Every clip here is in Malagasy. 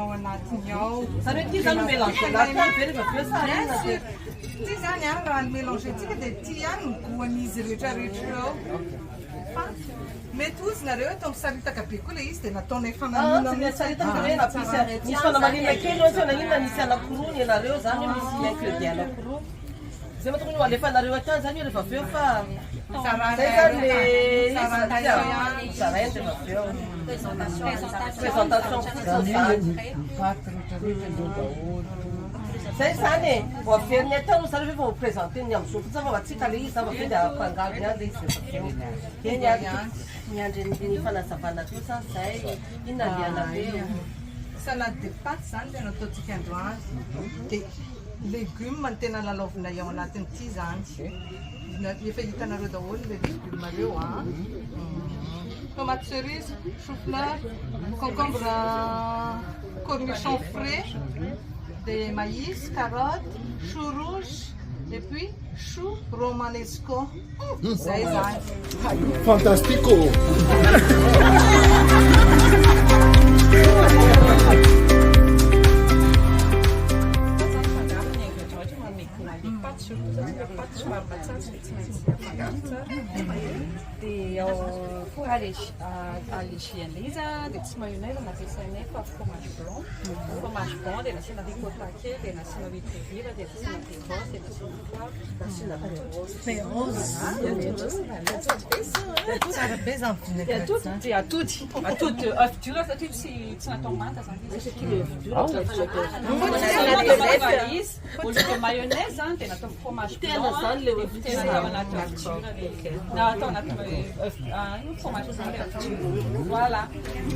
ao anatiny ao. Zany hoe ity zany mélange anaty any be rehefa aveo sara Ty zany any raha ny mélange antsika dia ty ihany no goan'izy rehetrarehetra ao. Mety ozy nareo atao misaritaka be koa le izy dia nataonay fanamina misaritaka hoe misy fanamanina kely ohatsy nanina misy anankiroa ny anareo zany hoe misy incrédient anankiroa. Zay mahatonga ny alefa anareo atany zany hoe rehefa aveo fa zay zany le zarainy rehefa aveo. Présentation zay zany e vao averiny atao zareo hoe vao présenter ny amin'izao fotsiny fa vatsika le izy zany vao dia afangaro ihany le izy rehefa aveo. Eny any miandry ny fanazavana kosa zay inona liana be. Salade de pâtes zany tena ataontsika androany dia légumes no tena lalaovinay ao anatin'ity zany. Efa hitanareo daholo le légumes reo a. Tomate cerise, chou-fleur, concombre cornichon frais, des maïs, carottes, chou rouge et puis chou romanesco. Zay zany. Fantastico! Dia ao fromage algérienne izy dia tsy mayonnaise nampiasainay fa fromage blanc. Fromage blanc dia nasiana ricotta kely, dia nasiana huître vira, dia nasiana perros, dia nasiana perros. Tsara be zany vinaigrette zany. Dia atody œuf dur satria tsy natao manta zany izy. Izy olika mayonnaise zany dia natao fromage blanc zany le œuf dur anaty œuf dur na atao anaty fromage zany le œuf dur. Voilà.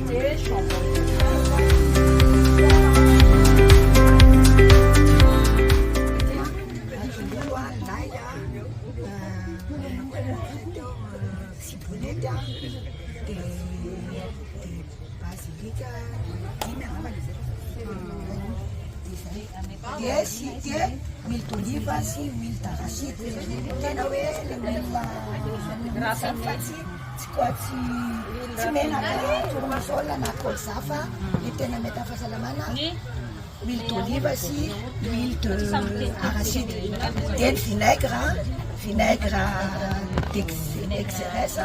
Dia jambon. Ciboleta, de basilica, dia sy dia huile d'olive sy huile d'arachide. Tena hoe le huile fa tsy koa tsy menaka tournesol na colza fa ny tena mety fahasalamana huile d'olive sy huile d'arachide. Dia vinaigre d'XRS.